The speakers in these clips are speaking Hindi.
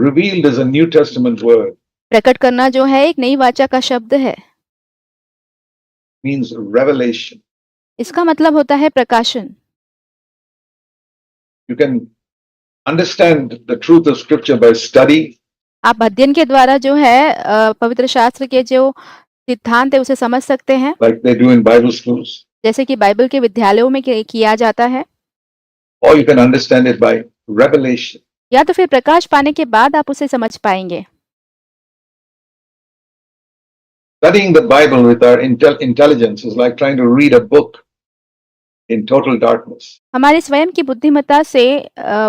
revealed is a New Testament word. प्रकट करना जो है एक नई वाचा का शब्द है, Means revelation. इसका मतलब होता है प्रकाशन। You can understand the truth of Scripture by study, आप अध्ययन के द्वारा जो है पवित्र शास्त्र के जो सिद्धांत है उसे समझ सकते हैं, like they do in Bible schools, जैसे कि बाइबल के विद्यालयों में किया जाता है, or you can understand it by revelation. या तो फिर प्रकाश पाने के बाद आप उसे समझ पाएंगे। Studying the Bible with our intelligence is like trying to read a book in total darkness. हमारी स्वयं की बुद्धिमत्ता से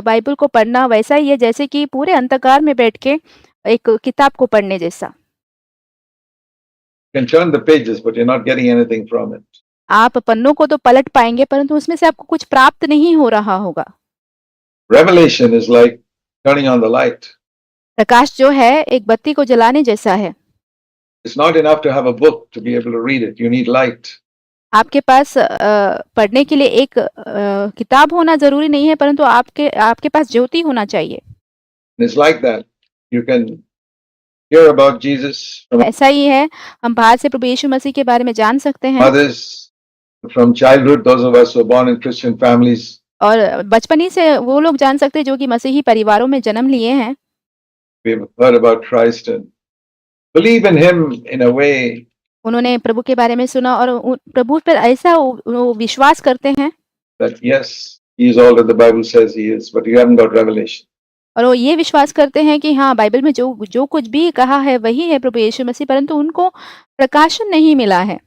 बाइबल को पढ़ना वैसा ही है जैसे कि पूरे अंधकार में बैठ के एक किताब को पढ़ने जैसा। You can turn the pages, but you're not getting anything from it. आप पन्नों को तो पलट पाएंगे परंतु उसमें से आपको कुछ प्राप्त नहीं हो रहा होगा। Revelation is like turning on the light. प्रकाश जो है एक बत्ती को जलाने जैसा है। It's not enough to have a book to be able to read it. You need light. आपके पास पढ़ने के लिए एक किताब होना जरूरी नहीं है परंतु आपके पास ज्योति होना चाहिए। And it's like that. You can hear about Jesus from ऐसा ही है, हम बाहर से प्रभु यीशु मसीह के बारे में जान सकते हैं others, from childhood, those of us who are born in Christian families. और बचपन ही से वो लोग जान सकते हैं जो कि मसीही परिवारों में जन्म लिए हैं। We've heard about Christ and believe in Him in a way उन्होंने प्रभु के बारे में सुना और प्रभु पर ऐसा वो विश्वास करते हैं that yes, He is all that the Bible says He is, but you haven't got revelation. और वो ये विश्वास करते हैं कि हाँ बाइबल में जो कुछ भी कहा है वही है प्रभु यीशु मसीह, परंतु उनको प्रकाशन नहीं मिला है।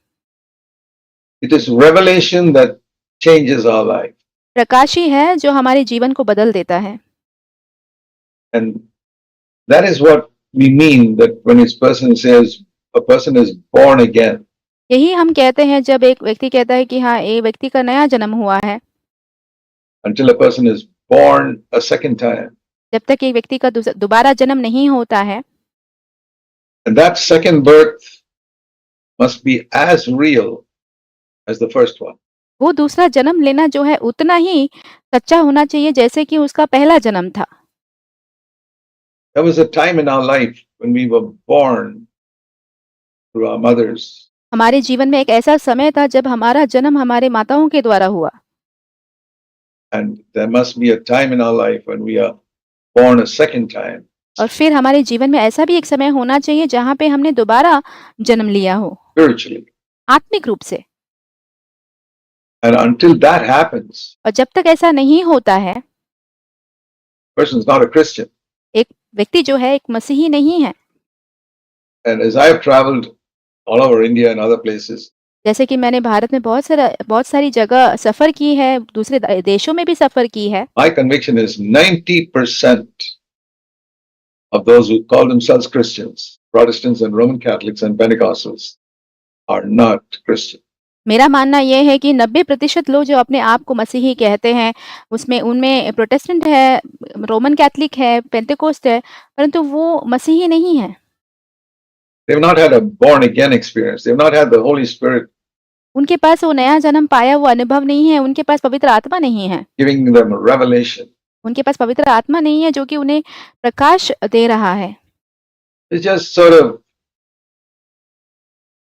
It is revelation that changes our life. प्रकाश ही है जो हमारे जीवन को बदल देता है। And that is what we mean that when this person says a person is born again. यही हम कहते हैं जब एक व्यक्ति कहता है कि हाँ एक व्यक्ति का नया जन्म हुआ है। Until a person is born a second time. जब तक एक व्यक्ति का दोबारा जन्म नहीं होता है, And that second birth must be as real as the first one. वो दूसरा जन्म लेना जो है उतना ही सच्चा होना चाहिए जैसे कि उसका पहला जन्म था। There was a time in our life when we were born through our mothers. हमारे जीवन में एक ऐसा समय था जब हमारा जन्म हमारे माताओं के द्वारा हुआ। And there must be a time in our life when we are born a second time. और फिर हमारे जीवन में ऐसा भी एक समय होना चाहिए जहाँ पे हमने दोबारा जन्म लिया हो Spiritually. आत्मिक रूप से। And until that happens, और जब तक ऐसा नहीं होता है, person is not a Christian. एक व्यक्ति जो है एक मसीही नहीं है। And as I have traveled all over India and other places, जैसे कि मैंने भारत में बहुत सारी जगह सफर की है, दूसरे देशों में भी सफर की है। my conviction is 90% of those who call themselves Christians, Protestants and Roman Catholics and Pentecostals, are not Christian. मेरा मानना यह है कि 90% लोग जो अपने आप को मसीही कहते हैं उसमें उनमें प्रोटेस्टेंट है, रोमन कैथलिक है, पेंटेकोस्ट है, परंतु वो मसीही नहीं है। They've not had a born again experience. They've not had the Holy Spirit उनके पास वो नया जन्म पाया वो अनुभव नहीं है, उनके पास पवित्र आत्मा नहीं है, giving them a revelation. उनके पास पवित्र आत्मा नहीं है जो कि उन्हें प्रकाश दे रहा है। It's just sort of,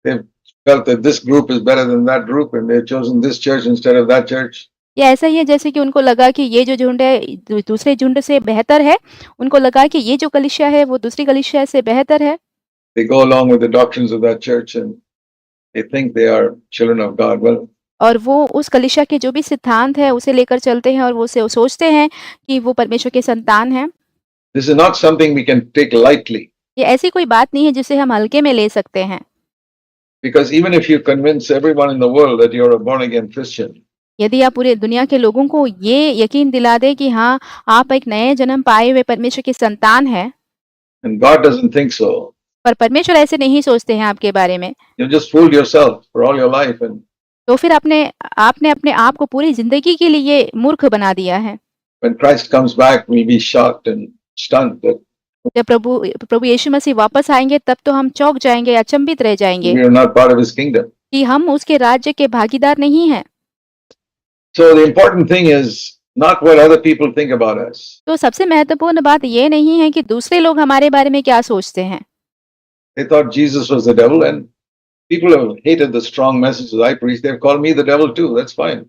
they've felt that this group is better than that group and they've chosen this church instead of that church. ये ऐसा ही है जैसे कि उनको लगा कि ये जो झुंड है दूसरे झुंड से बेहतर है, उनको लगा कि ये जो कलीसिया है वो दूसरी कलीसिया से बेहतर है। They go along with the doctrines of that church and they think they are children of God. Well, और वो उस कलीसिया के जो भी सिद्धांत है उसे लेकर चलते हैं और वो सोचते हैं कि वो परमेश्वर के संतान हैं। this is not something we can take lightly. ये ऐसी कोई बात नहीं है जिसे हम हल्के में ले सकते हैं, Because even if you convince everyone in the world that you're a born again Christian, यदि आप पूरे दुनिया के लोगों को ये यकीन दिला दे कि हाँ आप एक नए जन्म पाए हुए परमेश्वर के संतान हैं, and God doesn't think so, पर परमेश्वर ऐसे नहीं सोचते हैं आपके बारे में, you've just fooled yourself for all your life. And तो फिर आपने अपने आप को पूरी जिंदगी के लिए मूर्ख बना दिया है। when Christ comes back, we'll be shocked and stunned that जब प्रभु यीशु मसीह वापस आएंगे तब तो हम चौंक जाएंगे, अचंभित रह जाएंगे we are not part of His kingdom. कि हम उसके राज्य के भागीदार नहीं हैं। So the important thing is not what other people think about us. तो सबसे महत्वपूर्ण बात ये नहीं है कि दूसरे लोग हमारे बारे में क्या सोचते हैं। They thought Jesus was the devil, and people have hated the strong messages I preach. They've called me the devil too. That's fine.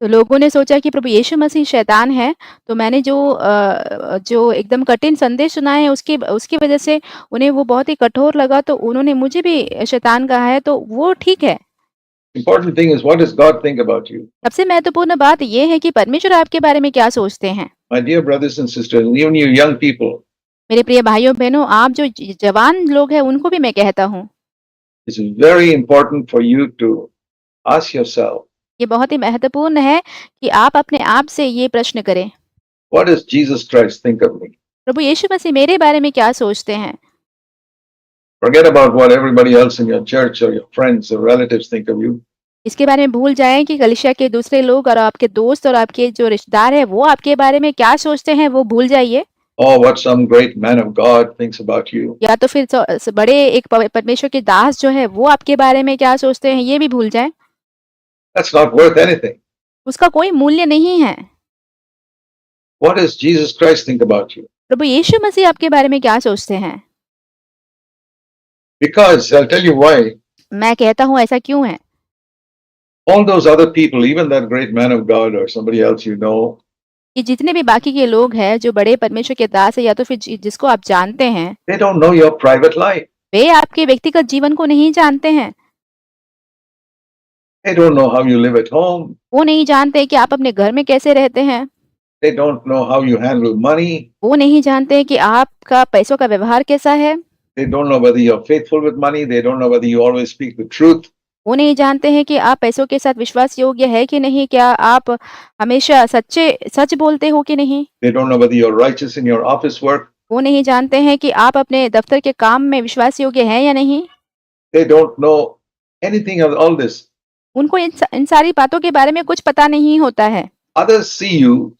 तो लोगों ने सोचा कि प्रभु यीशु मसीह शैतान है, तो मैंने जो एकदम कठिन संदेश सुनाए हैं उसकी उसकी वजह से उन्हें वो बहुत ही कठोर लगा, तो उन्होंने मुझे भी शैतान कहा है, तो वो ठीक है। Important thing is, what does God think about you? सबसे महत्वपूर्ण बात ये है कि परमेश्वर आपके बारे में क्या सोचते हैं। My dear brothers and sisters, and even you young people, मेरे प्रिय भाइयों-बहनों, आप जो जवान लोग हैं उनको भी मैं कहता हूँ, it's very important for you to ask yourself, ये बहुत ही महत्वपूर्ण है कि आप अपने आप से ये प्रश्न करें, what does Jesus Christ think of me? प्रभु यीशु मसीह मेरे बारे में क्या सोचते हैं? Forget about what everybody else in your church or your friends or relatives think of you. इसके बारे में भूल जाएँ कि कलीसिया के दूसरे लोग और आपके दोस्त और आपके जो रिश्तेदार हैं, वो आपके बारे में क्या सोचते हैं, वो भूल जाइए। Or what some great man of God thinks about you. या तो फिर बड़े एक परमेश्वर के दास जो है, वो आपके बारे में क्या सोचते हैं, ये भी भूल जाएँ। That's not worth anything. उसका कोई मूल्य नहीं है। What does Jesus Christ think about you? प्रभु यीशु मसीह आपके बारे में क्या सोचते हैं? Because I'll tell you why. मैं कहता हूँ ऐसा क्यों है? All those other people, even that great man of God or somebody else you know, कि जितने भी बाकी के लोग हैं, जो बड़े परमेश्वर के दास हैं या तो फिर जिसको आप जानते हैं, they don't know your private life. वे आपके व्यक्तिगत जीवन को नहीं जानते हैं। They don't know how you live at home. वो नहीं जानते कि आप अपने घर में कैसे रहते हैं। They don't know how you handle money. वो नहीं जानते कि आपका पैसों का व्यवहार कैसा है। They don't know whether you're faithful with money. They don't know whether you always speak the truth. वो नहीं जानते हैं कि आप पैसों के साथ विश्वास योग्य है कि नहीं, क्या आप हमेशा सच बोलते हो कि नहीं। They don't know whether you're righteous in your office work. वो नहीं जानते हैं कि आप अपने दफ्तर के काम में विश्वास योग्य हैं या नहीं। They don't know anything of all this. उनको इन सारी बातों के बारे में कुछ पता नहीं होता है। Others see you,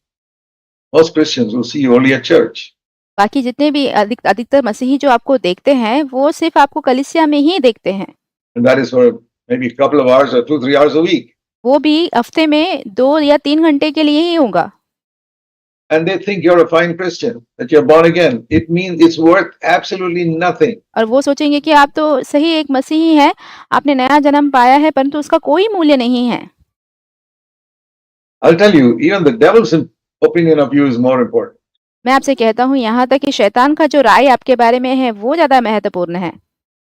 most Christians will see you only at church. बाकी जितने भी अधिकतर मसीही जो आपको देखते हैं, वो सिर्फ आपको कलीसिया में ही देखते हैं। And that is for maybe a couple of hours or 2-3 hours a week. वो भी हफ्ते में 2 या 3 घंटे के लिए ही होगा। And they think you're a fine Christian, that you're born again. It means it's worth absolutely nothing. और वो सोचेंगे कि आप तो सही एक मसीही हैं, आपने नया जन्म पाया है, परंतु उसका कोई मूल्य नहीं है। I'll tell you, even the devil's opinion of you is more important. मैं आपसे कहता हूँ, यहाँ तक कि शैतान का जो राय आपके बारे में है, वो ज़्यादा महत्वपूर्ण है।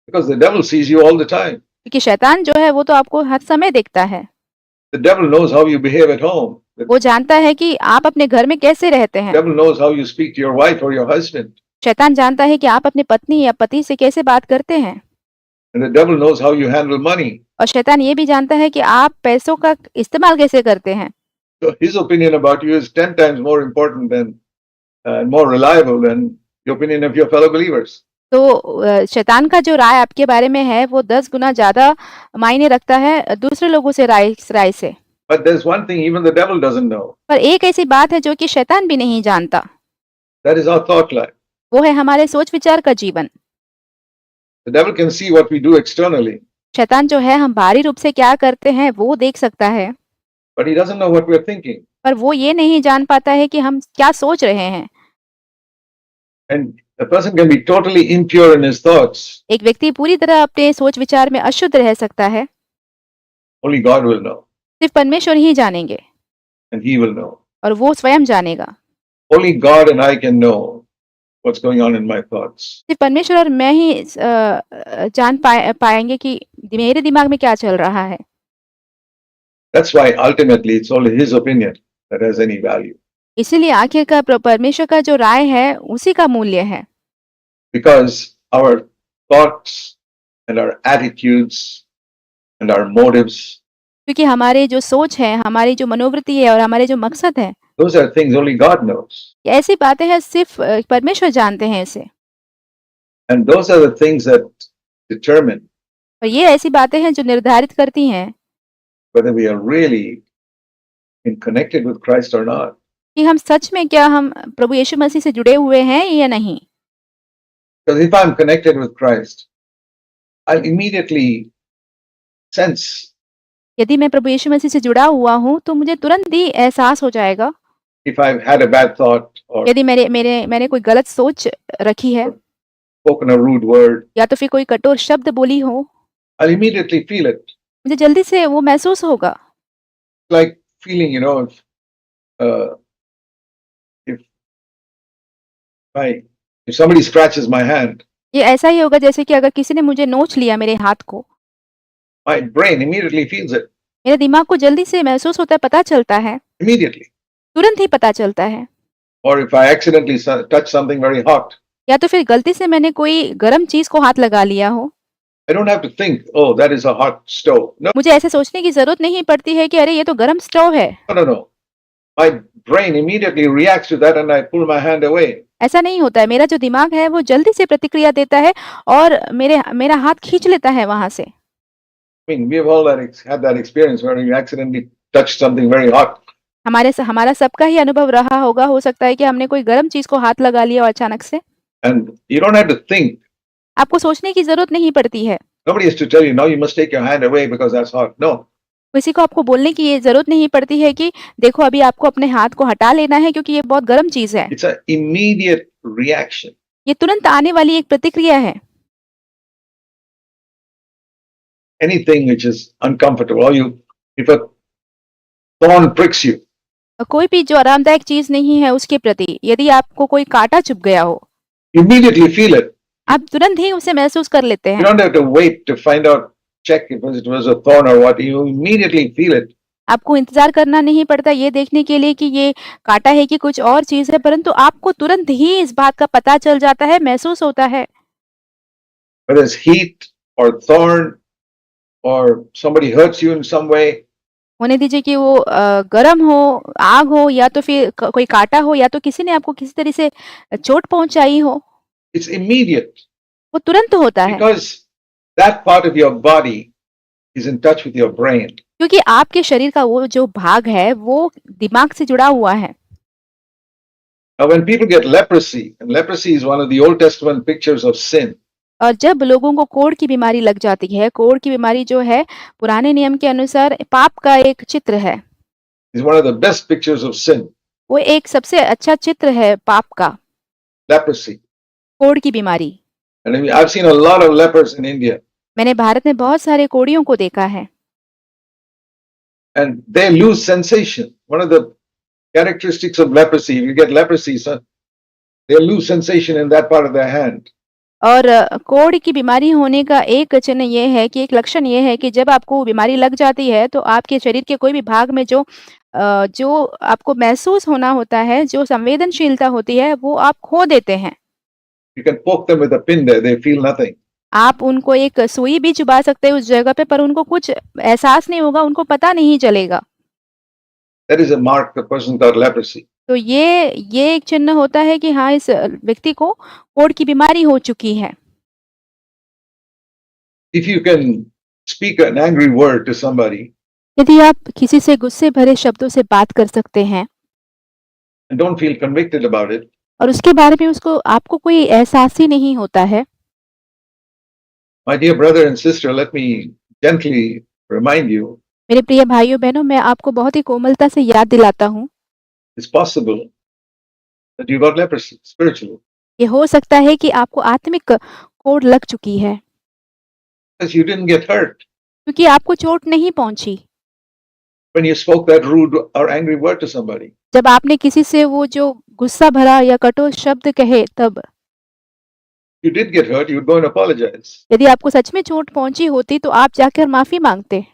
Because the devil sees you all the time. क्योंकि शैतान जो है, वो तो आपको हर समय देखता है। The devil knows how you behave at home. The वो जानता है कि आप अपने घर में कैसे रहते हैं। devil knows how you speak to your wife or your husband. शैतान जानता है कि आप अपनी पत्नी या पति से कैसे बात करते हैं। And the devil knows how you handle money. और शैतान ये भी जानता है कि आप पैसों का इस्तेमाल कैसे करते हैं। So his opinion about you is 10 times more important than more reliable than the opinion of your fellow believers. तो शैतान का जो राय आपके बारे में है, वो 10 गुना ज़्यादा मायने रखता है दूसरे लोगों से राय से। But there's one thing even the devil doesn't know. पर एक ऐसी बात है जो कि शैतान भी नहीं जानता। That is our thought life. वो है हमारे सोच विचार का जीवन। The devil can see what we do externally, शैतान जो है हम बाहरी रूप से क्या करते हैं वो देख सकता है, but he doesn't know what we're thinking. पर वो ये नहीं जान पाता है कि हम क्या सोच रहे हैं। And a person can be totally impure in his thoughts. एक व्यक्ति पूरी तरह अपने सोच विचार में अशुद्ध रह सकता है। Only God will know, सिर्फ परमेश्वर ही जानेंगे and he will know. और वो स्वयं जानेगा। Only God and I can know what's going on in my thoughts. सिर्फ परमेश्वर और मैं ही जान पाएंगे कि मेरे दिमाग में क्या चल रहा है। That's why ultimately it's only his opinion that has any value. इसीलिए आखिरकार परमेश्वर का जो राय है उसी का मूल्य है। Because our thoughts and our attitudes and our motives, क्योंकि हमारे जो सोच है, हमारी जो मनोवृत्ति है और हमारे जो मकसद है, those are things only God knows. ये ऐसी बातें हैं सिर्फ परमेश्वर जानते हैं इसे। And those are the things that determine और ये ऐसी बातें हैं जो निर्धारित करती हैं whether we are really connected with Christ or not. कि हम सच में क्या हम प्रभु यीशु मसीह से जुड़े हुए हैं या नहीं। Because if I'm connected with Christ, I'll immediately sense यदि मैं प्रभु यीशु मसीह से जुड़ा हुआ हूँ, तो मुझे तुरंत ही एहसास हो जाएगा if I've had a bad thought or यदि मैंने कोई गलत सोच रखी है spoken a rude word, या तो फिर कोई कठोर शब्द बोली हो, I'll immediately feel it. मुझे जल्दी से वो महसूस होगा। Like feeling, if if somebody scratches my hand, ये ऐसा ही होगा जैसे कि अगर किसी ने मुझे नोच लिया मेरे हाथ को, my brain immediately feels it. मेरे दिमाग को जल्दी से महसूस होता है, पता चलता है, Immediately. तुरंत ही पता चलता है। Or if I accidentally touch something very hot, या तो फिर गलती से मैंने कोई गरम चीज़ को हाथ लगा लिया हो, I don't have to think, oh, that is a hot stove. No, मुझे ऐसे सोचने की ज़रूरत नहीं पड़ती है कि अरे ये तो गरम स्टोव है। no. My brain immediately reacts to that and I pull my hand away. ऐसा नहीं होता है, मेरा जो दिमाग है वो जल्दी से प्रतिक्रिया देता है और मेरा हाथ खींच लेता है वहाँ से। I mean, we have all had that experience where you accidentally touched something very hot. हमारा सबका ही अनुभव रहा होगा, हो सकता है कि हमने कोई गरम चीज़ को हाथ लगा लिया हो अचानक से। And you don't have to think. आपको सोचने की ज़रूरत नहीं पड़ती है। Nobody has to tell you, no, you must take your hand away because that's hot. No. किसी को आपको बोलने की ये ज़रूरत नहीं पड़ती है कि देखो अभी आपको अपने हाथ को हटा लेना है क्योंकि ये बहुत गरम चीज़ है। It's an immediate reaction. ये तुरंत आने वाली एक प्रतिक्रिया है। Anything which is uncomfortable, or if a thorn pricks you, कोई भी जो आरामदायक चीज़ नहीं है उसके प्रति यदि आपको कोई काँटा चुभ गया हो, you immediately feel it. आप तुरंत ही उसे महसूस कर लेते You हैं। don't have to wait to find out, check if it was a thorn or what. You immediately feel it. आपको इंतज़ार करना नहीं पड़ता ये देखने के लिए कि ये काँटा है कि कुछ और चीज़ है, परंतु आपको तुरंत ही इस बात का पता चल जाता है, महसूस होता है। Whether it's heat or thorn or somebody hurts you in some way, होने दीजिए कि वो गरम हो, आग हो या तो फिर कोई काँटा हो या तो किसी ने आपको किसी तरह से चोट पहुँचाई हो, it's immediate वो तुरंत होता है। because that part of your body is in touch with your brain. क्योंकि आपके शरीर का वो जो भाग है वो दिमाग से जुड़ा हुआ है। Now, when people get leprosy, and leprosy is one of the Old Testament pictures of sin, और जब लोगों को कोढ़ की बीमारी लग जाती है, कोढ़ की बीमारी जो है पुराने नियम के अनुसार पाप का एक चित्र है। is one of the best pictures of sin. वो एक सबसे अच्छा चित्र है पाप का, Leprosy. कोढ़ की बीमारी। And I've seen a lot of lepers in India, मैंने भारत में बहुत सारे कोढ़ियों को देखा है and they lose sensation. One of the characteristics of leprosy, if you get leprosy, so they lose sensation in that part of their hand. और कोढ़ की बीमारी होने का एक चिन्ह ये है कि एक लक्षण ये है कि जब आपको बीमारी लग जाती है तो आपके शरीर के कोई भी भाग में जो आपको महसूस होना होता है, जो संवेदनशीलता होती है, वो आप खो देते हैं। You can poke them with a pin there, they feel nothing. आप उनको एक सुई भी चुभा सकते हैं उस जगह पे, पर उनको कुछ एहसास नहीं होगा, उनको पता नहीं चलेगा। That is a mark the person got leprosy. तो ये एक चिन्ह होता है कि हाँ, इस व्यक्ति को कोढ़ की बीमारी हो चुकी है। If you can speak an angry word to somebody यदि आप किसी से गुस्से भरे शब्दों से बात कर सकते हैं and don't feel convicted about it, और उसके बारे में आपको कोई एहसास ही नहीं होता है, my dear brother and sister, let me gently remind you, मेरे प्रिय भाइयों बहनों, मैं आपको बहुत ही कोमलता से याद दिलाता हूँ, it's possible that you got leprosy spiritually. ये हो सकता है कि आपको आत्मिक कोढ़ लग चुकी है, Because you didn't get hurt क्योंकि आपको चोट नहीं पहुंची। when you spoke that rude or angry word to somebody. जब आपने किसी से वो जो गुस्सा भरा या कठोर शब्द कहे तब। You did get hurt, you would go and apologize. यदि आपको सच में चोट पहुंची होती तो आप जाकर माफी मांगते।